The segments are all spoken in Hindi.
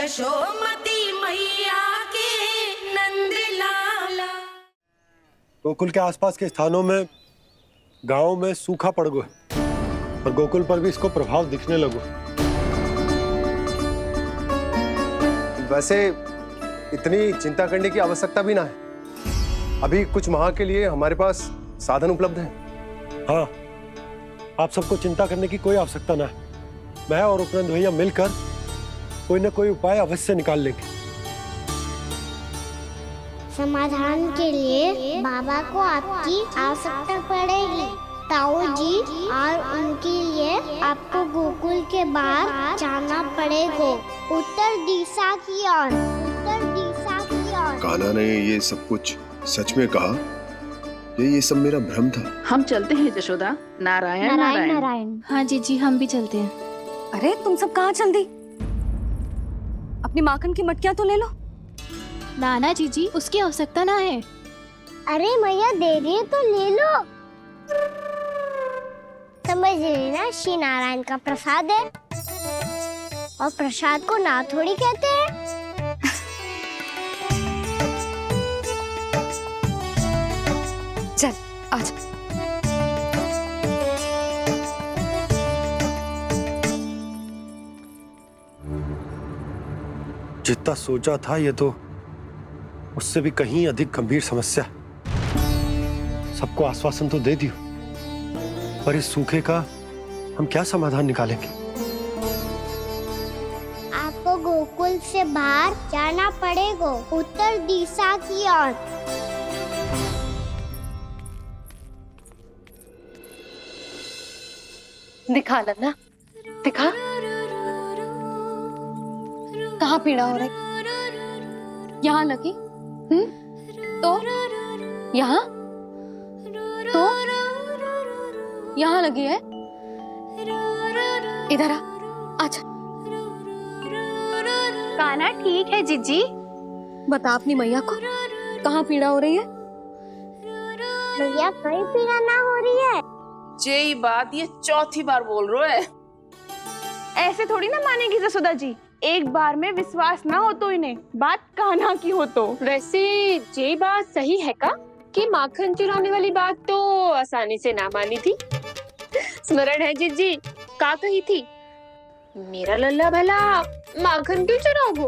यशोमती मैया के नंद लाला। गोकुल के आसपास के स्थानों में, गांवों में सूखा पड़ गया और गोकुल पर भी इसको प्रभाव दिखने लगो। वैसे इतनी चिंता करने की आवश्यकता भी ना है। अभी कुछ माह के लिए हमारे पास साधन उपलब्ध है। हाँ, आप सबको चिंता करने की कोई आवश्यकता ना है। मैं और उपनंद भैया मिलकर कोई ना कोई उपाय अवश्य निकाल लेंगे। समाधान के लिए बाबा को आपकी आवश्यकता पड़ेगी। ताऊ जी और उनके लिए आपको गोकुल के बाहर जाना पड़ेगा, उत्तर दिशा की ओर, उत्तर दिशा की ओर। कान्हा ने ये सब कुछ सच में कहा? ये सब मेरा भ्रम था। हम चलते हैं जशोदा। नारायण नारायण नारायण। हाँ जीजी, हम भी चलते हैं। अरे तुम सब कहाँ चल दी? अपनी माखन की मटकियाँ तो ले लो। नाना जीजी, उसकी आवश्यकता ना है। अरे मैया दे रही है तो ले लो। समझ रही ना, श्री नारायण का प्रसाद है और प्रसाद को ना थोड़ी कहते हैं। चल आज। जितना सोचा था ये तो उससे भी कहीं अधिक गंभीर समस्या। सबको आश्वासन तो दे दियो, पर इस सूखे का हम क्या समाधान निकालेंगे? आपको गोकुल से बाहर जाना पड़ेगा, उत्तर दिशा की ओर। दिखा लन्ना, दिखा। कहाँ पीड़ा हो रही? यहाँ लगी? तो यहाँ? तो यहाँ लगी है? इधर आ, आजा। कान्हा ठीक है जीजी। बता अपनी मैया को कहाँ पीड़ा हो रही है? भैया कहीं पीड़ा ना हो रही है। यही बात ये चौथी बार बोल रहे है। ऐसे थोड़ी ना मानेगी जसोदा जी। एक बार में विश्वास ना हो तो इन्हें, बात कान्हा की हो तो। वैसे ये बात सही है का कि माखन चुराने वाली बात तो आसानी से ना मानी थी। स्मरण है जीजी, का कही थी? मेरा लल्ला भला माखन क्यों चुराओगो?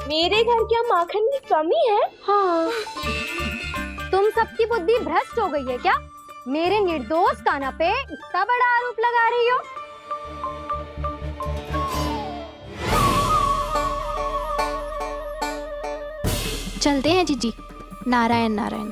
मेरे घर क्या माखन की कमी है? हाँ। तुम सबकी बुद्धि भ्रष्ट हो गई है क्या? मेरे निर्दोष कान्हा पे इतना बड़ा आरोप लगा रही हो? चलते हैं जीजी। नारायण नारायण।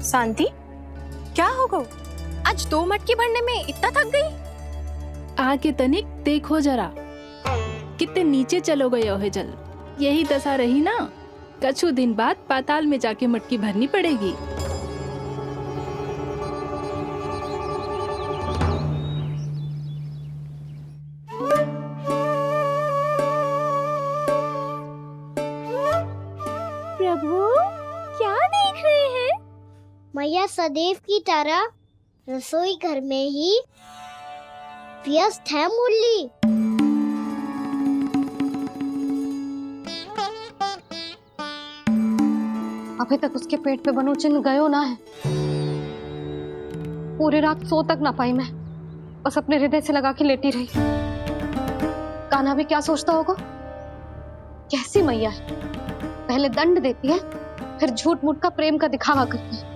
शांति, क्या हो गो? आज 2 मटकी भरने में इतना थक गई? आके तनिक देखो जरा, कितने नीचे चलो गए हो जल। यही दशा रही ना, कछु दिन बाद पाताल में जाके मटकी भरनी पड़ेगी। प्रभु क्या देख रहे हैं? मैया सदैव की तरह रसोई घर में ही व्यस्त है मुरली। अभी तक उसके पेट पे बनो चिन्ह गयो ना है। पूरी रात सो तक ना पाई मैं, बस अपने हृदय से लगा के लेटी रही। कान्हा भी क्या सोचता होगा? कैसी मैया है, पहले दंड देती है, फिर झूठ मूठ का प्रेम का दिखावा करती है।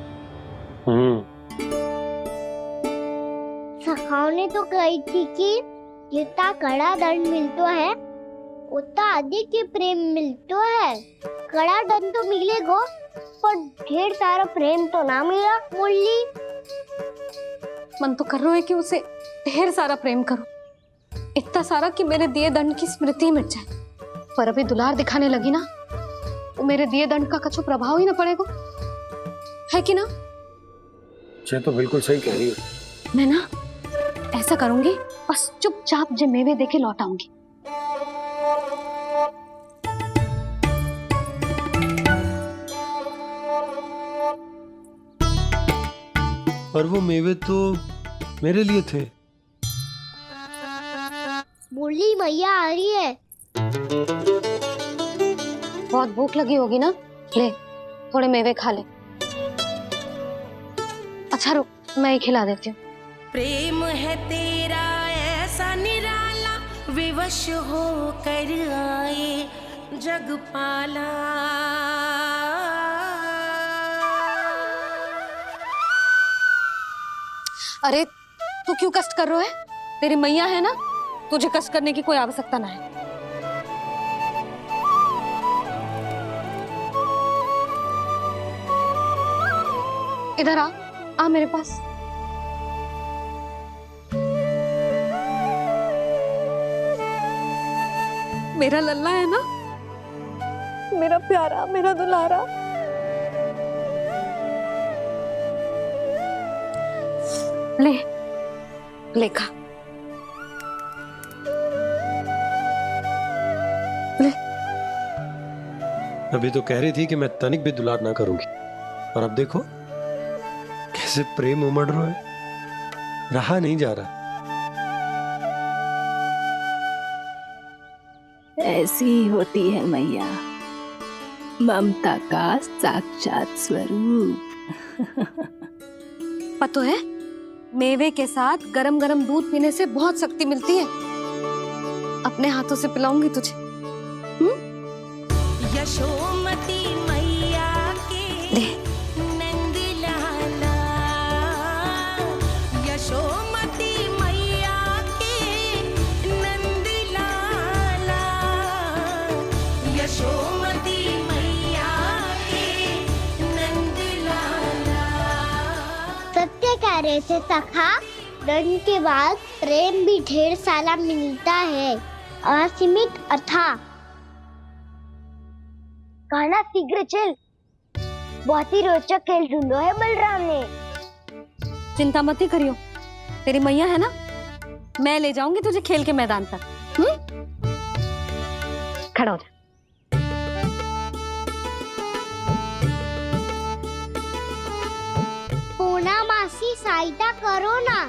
सखाओ ने तो कही थी कि जितना कड़ा दंड मिलता है उतना अधिक ही प्रेम मिलता है। कड़ा दंड तो मिलेगा पर ढेर सारा प्रेम तो ना मिला मुरली। मन तो कर रहा है कि उसे ढेर सारा प्रेम करो, इतना सारा कि मेरे दिए दंड की स्मृति मिट जाए। पर अभी दुलार दिखाने लगी ना, वो मेरे दिए दंड का कछु प्रभाव ही ना पड़ेगा, है कि ना? ये तो बिल्कुल सही कह रही हो। मैं ना ऐसा करूंगी, बस चुपचाप जे मेवे देके लौट आऊंगी। पर वो मेवे तो मेरे लिए थे। बोली मैया आ रही है। बहुत भूख लगी होगी ना, ले थोड़े मेवे खा ले। अच्छा रुक, मैं ही खिला देती हूँ। प्रेम है तेरा ऐसा निराला, विवश हो कर आए जगपाला। अरे तू क्यों कष्ट कर रहा है? तेरी मैया है ना, तुझे कष्ट करने की कोई आवश्यकता ना है। इधर आ मेरे पास। मेरा लल्ला है ना, मेरा प्यारा, मेरा दुलारा। ले खा। ले। अभी तो कह रही थी कि मैं तनिक भी दुलार ना करूंगी, और अब देखो कैसे प्रेम उमड़ रहा है, रहा नहीं जा रहा। ऐसी ही होती है मैया, ममता का साक्षात स्वरूप। पता है, मेवे के साथ गरम गरम दूध पीने से बहुत शक्ति मिलती है। अपने हाथों से पिलाऊंगी तुझे। यशोमती मैया के नंद लाला, यशोमती मैया के नंद लाला, यशोमती मैया के नंद लाला। सत्य कह रहे थे सखा, दंड के बाद प्रेम भी ढेर सारा मिलता है, असीमित अथाह। गाना शीघ्र चल, बहुत ही रोचक खेल ढूंढो है बलराम ने। चिंता मत ही करियो, तेरी मैया है ना, मैं ले जाऊंगी तुझे खेल के मैदान तक। खड़ा हो जा। पूना मासी सहायता करो ना,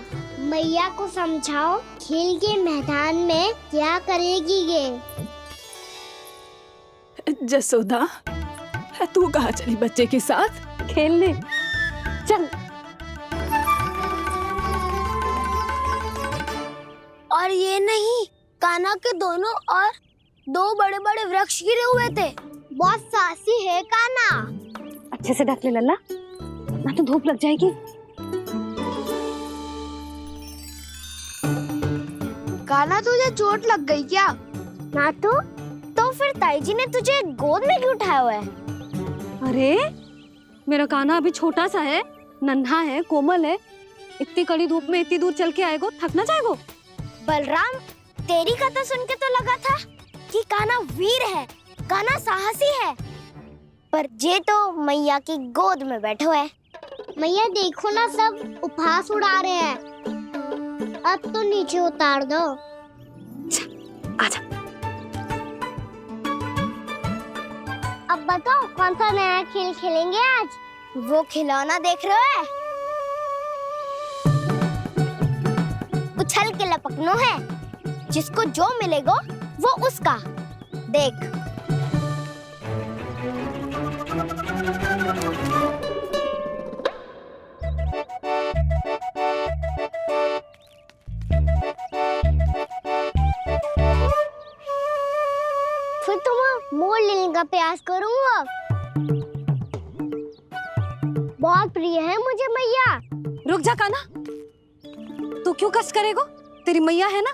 मैया को समझाओ खेल के मैदान में क्या करेगी ये। जसोदा, तू कहाँ चली बच्चे के साथ? खेलने चल। और ये नहीं, कान्हा के दोनों और दो बड़े बड़े वृक्ष गिरे हुए थे। बहुत साहसी है कान्हा। अच्छे से ढक ले लल्ला, ना तो धूप लग जाएगी। कान्हा तुझे चोट लग गई क्या? ना तो फिर ताई जी ने तुझे गोद में क्यों उठाया हुआ है? अरे मेरा कान्हा अभी छोटा सा है, नन्हा है, कोमल है। इतनी कड़ी धूप में इतनी दूर चल के आएगो, थक ना जाएगो? बलराम, तेरी कथा सुन के तो लगा था कि कान्हा वीर है, कान्हा साहसी है, पर जे तो मैया की गोद में बैठो है। मैया देखो ना, सब उपहास उड़ा रहे हैं। अब तो नीचे उतार दो। आजा। अब बताओ कौन सा नया खेल खेलेंगे आज? वो खिलौना देख रहे हो? उछल के लपकनो है, जिसको जो मिलेगा वो उसका। देख। फिर तुम मोड़ लेने का प्रयास करूंगा। बहुत प्रिय है मुझे मैया। रुक जा कान्हा, तू क्यों कष्ट करेगो? तेरी मैया है ना।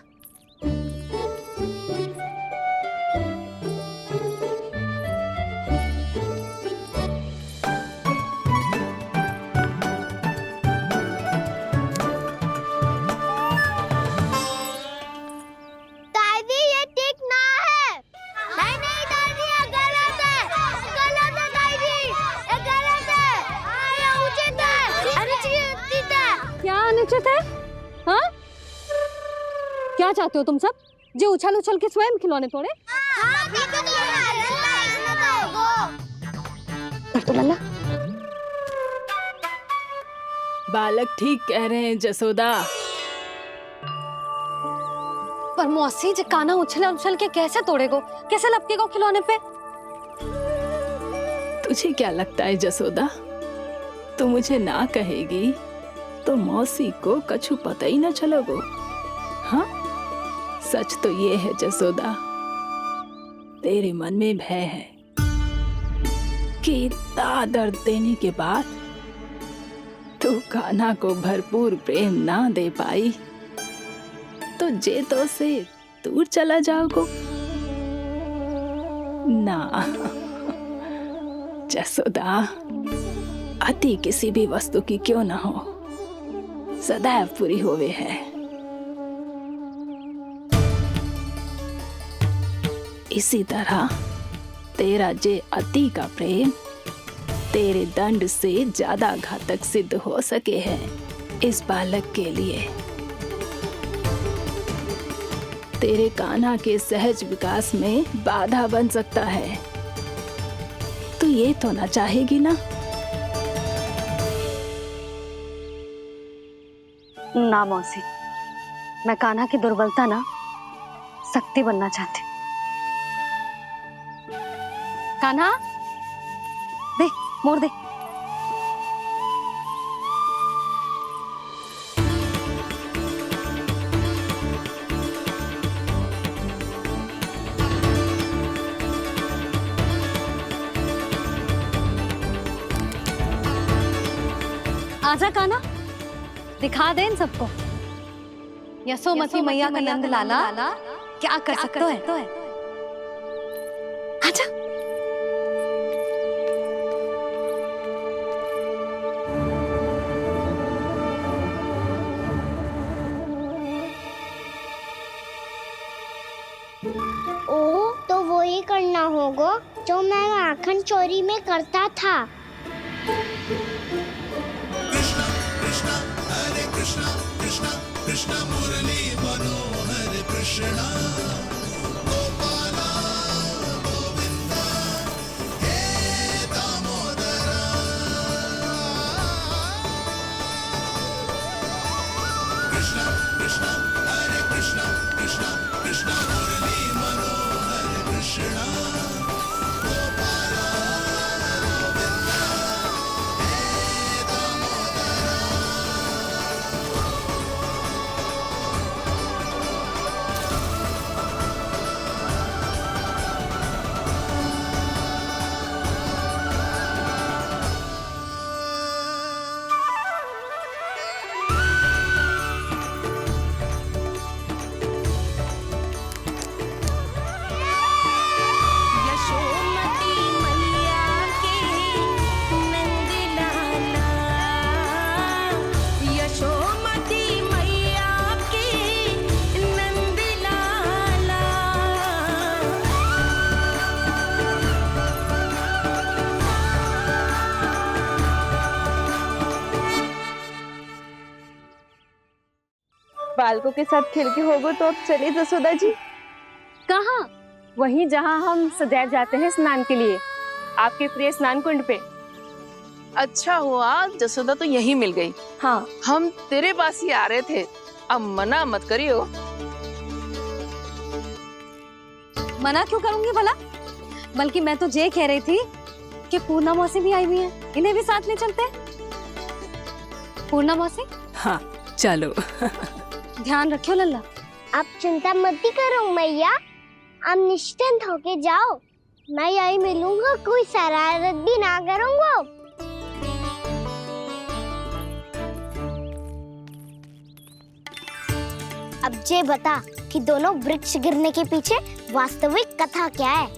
दादी ये ठीक ना है। नहीं नहीं दादी, ये गलत है। गलत है दादी, ये गलत है। ये उचित है, अनुचित है। क्या अनुचित है? हाँ? क्या चाहते हो तुम सब? जो उछल उछल के स्वयं खिलौने तोड़े? तो लल्ला बालक ठीक कह रहे हैं जसोदा। पर मौसी जे काना उछल उछल के कैसे तोड़ेगो, कैसे लपकेगो खिलौने पे? तुझे क्या लगता है जसोदा, तू मुझे ना कहेगी तो मौसी को कछु पता ही ना चलोगो? हाँ, सच तो ये है जसोदा, तेरे मन में भय है कि इतना दर्द देने के बाद तू कान्हा को भरपूर प्रेम ना दे पाई तो जेतो से दूर चला जाओगो ना। जसोदा, अति किसी भी वस्तु की क्यों ना हो, सदैव पूरी होवे है। इसी तरह तेरा जे अति का प्रेम तेरे दंड से ज्यादा घातक सिद्ध हो सके है इस बालक के लिए। तेरे कान्हा के सहज विकास में बाधा बन सकता है। तू ये तो ना चाहेगी ना? ना मौसी, मैं कान्हा की दुर्बलता ना शक्ति बनना चाहती। कान्हा, दे मोड़ दे। आजा कान्हा, दिखा दे इन सबको यशोमती मैया का नंद लाला क्या कर सकता है। आजा। ओ, तो वो ही करना होगा जो मैं माखन चोरी में करता था। यशोमती मैया के नंद लाला, यशोमती मैया के नंद लाला। बालकों के साथ खेल के होगो तो अब चले जसोदा जी। कहाँ? वहीं जहाँ हम सदैव जाते हैं स्नान के लिए, आपके प्रिय स्नान कुंड पे। अच्छा हुआ जसोदा तो यहीं मिल गई। हाँ, हम तेरे पास ही आ रहे थे, अब मना मत करियो। मना क्यों करूंगी भला? बल्कि मैं तो ये कह रही थी कि पूर्णा मौसी भी आई हुई है, इन्हें भी साथ ले चलते हैं। पूर्णा मौसी, हाँ चलो। ध्यान रखियो लल्ला। आप चिंता मत करो मैया, आप निश्चिंत होके जाओ, मैं यही मिलूंगा, कोई शरारत भी ना करूंगा। अब ये बता कि दोनों वृक्ष गिरने के पीछे वास्तविक कथा क्या है,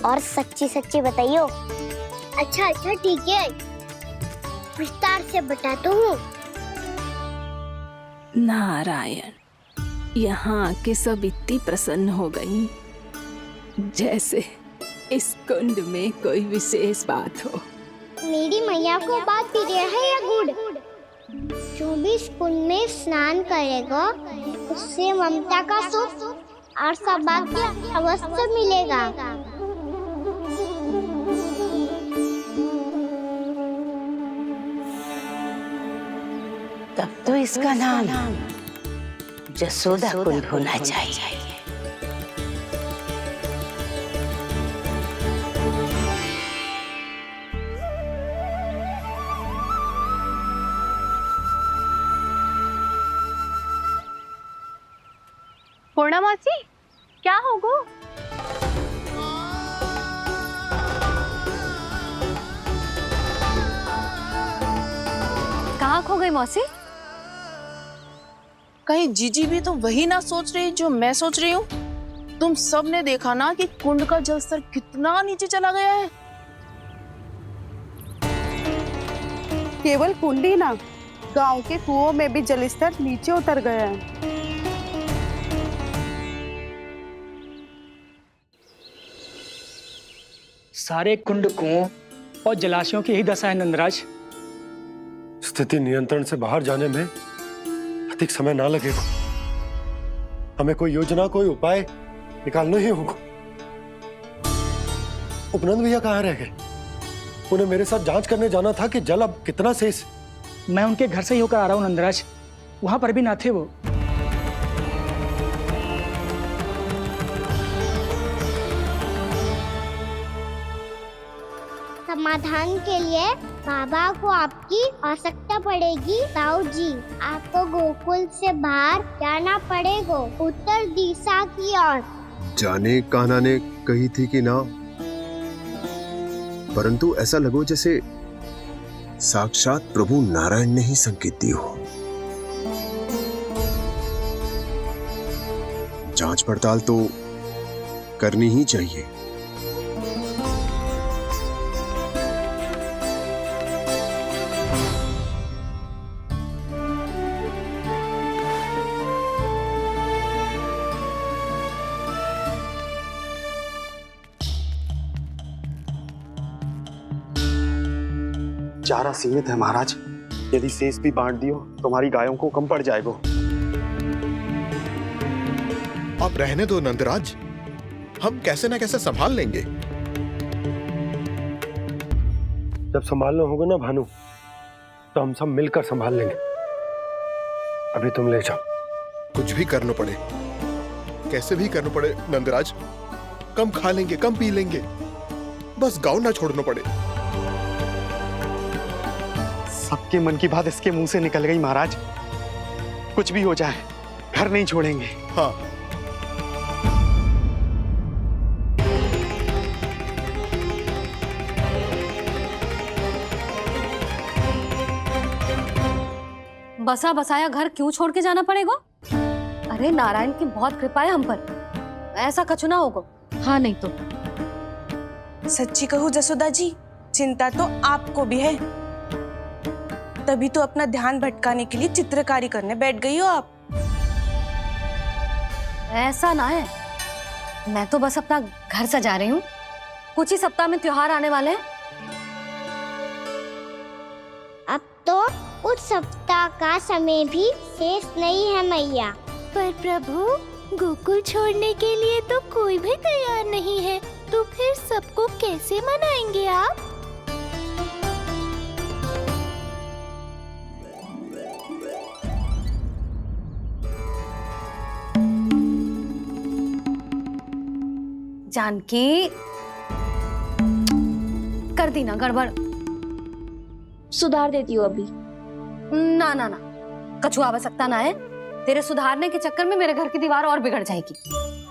और सच्ची सच्ची बताइयो। अच्छा अच्छा ठीक है, विस्तार से बताता हूँ। नारायण, यहाँ के सब इतनी प्रसन्न हो गई जैसे इस कुंड में कोई विशेष बात हो। मेरी मैया को बात प्रिय है या गुड़? जो भी इस कुंड में स्नान करेगा उससे ममता का सुख और सौभाग्य अवश्य मिलेगा। तब तो इसका नाम जसोदा कुंड होना चाहिए। पूर्णा मासी, क्या होगो? कहाँ खो गई मौसी? कहीं जीजी भी तो वही ना सोच रही जो मैं सोच रही हूँ। तुम सब ने देखा ना कि कुंड का जलस्तर कितना नीचे चला गया है। केवल कुंड ही ना, गांव के कुओं में भी जलस्तर नीचे उतर गया है। सारे कुंड, कुओं और जलाशयों की ही दशा है नंदराज। स्थिति नियंत्रण से बाहर जाने में अधिक समय ना लगेगा। हमें कोई योजना, कोई उपाय निकालना ही होगा। उपनंद भैया कहाँ रह गए? उन्हें मेरे साथ जांच करने जाना था कि जल अब कितना शेष। मैं उनके घर से ही होकर आ रहा हूँ नंदराज, वहां पर भी ना थे वो। समाधान के लिए बाबा को आपकी आवश्यकता पड़ेगी। ताऊ जी, आपको गोकुल से बाहर जाना पड़ेगा, उत्तर दिशा की ओर। जाने कान्हा ने कही थी कि ना, परंतु ऐसा लगो जैसे साक्षात प्रभु नारायण ने ही संकेत दी हो। जांच पड़ताल तो करनी ही चाहिए। चारा सीमित है महाराज, यदि शेष भी बांट दियो तो हमारी गायों को कम पड़ जाएगा। आप रहने दो नंदराज, हम कैसे ना कैसे संभाल लेंगे। जब संभालना होगा ना भानु, तो हम सब मिलकर संभाल लेंगे। अभी तुम ले जाओ। कुछ भी करना पड़े, कैसे भी करना पड़े नंदराज, कम खा लेंगे, कम पी लेंगे, बस गांव ना छोड़ना पड़े। सबके मन की बात इसके मुंह से निकल गई महाराज। कुछ भी हो जाए, घर नहीं छोड़ेंगे। हाँ, बसा बसाया घर क्यों छोड़ के जाना पड़ेगा? अरे नारायण की बहुत कृपा है हम पर, ऐसा कछु ना होगा। हाँ नहीं तो सच्ची कहूँ जसोदा जी, चिंता तो आपको भी है, तभी तो अपना ध्यान भटकाने के लिए चित्रकारी करने बैठ गई हो आप। ऐसा ना है, मैं तो बस अपना घर सजा रही हूँ। कुछ ही सप्ताह में त्योहार आने वाले हैं। अब तो उस सप्ताह का समय भी शेष नहीं है मैया। पर प्रभु, गोकुल छोड़ने के लिए तो कोई भी तैयार नहीं है, तो फिर सबको कैसे मनाएंगे आप? जानकी, कर दी ना गड़बड़। सुधार देती हूँ अभी। ना ना ना, कछु आवश्यकता ना है। तेरे सुधारने के चक्कर में मेरे घर की दीवार और बिगड़ जाएगी।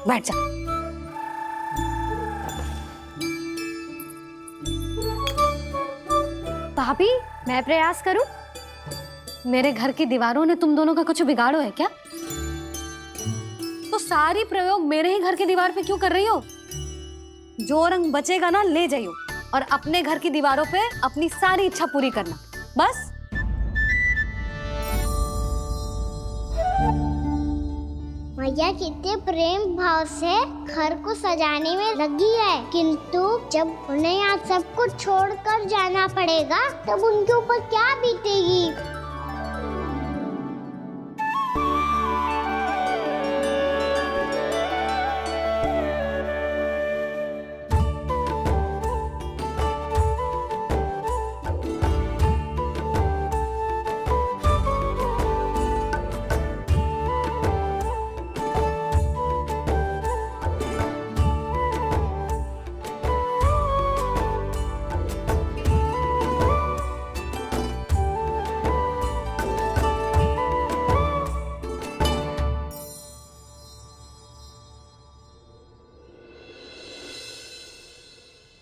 बैठ जा। भाभी, मैं प्रयास करूं? मेरे घर की दीवारों ने तुम दोनों का कुछ बिगाड़ो है क्या? तो सारी प्रयोग मेरे ही घर की दीवार पे क्यों कर रही हो? जो रंग बचेगा ना ले जाइयो, और अपने घर की दीवारों पे अपनी सारी इच्छा पूरी करना, बस। मैया कितने प्रेम भाव से घर को सजाने में लगी है, किंतु जब उन्हें यहाँ सब कुछ छोड़कर जाना पड़ेगा तब उनके ऊपर क्या बीतेगी?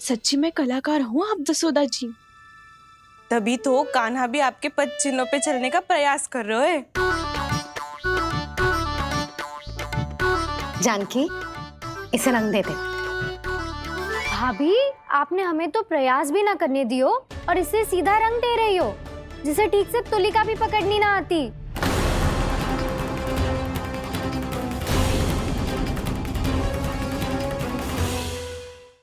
सच्ची में कलाकार हूँ आप जसोदा जी। तभी तो कान्हा भी आपके पद चिन्हों पे चलने का प्रयास कर रहे हैं। जानकी, इसे रंग दे दे। भाभी, आपने हमें तो प्रयास भी ना करने दियो और इसे सीधा रंग दे रही हो, जिसे ठीक से तुलिका भी पकड़नी ना आती।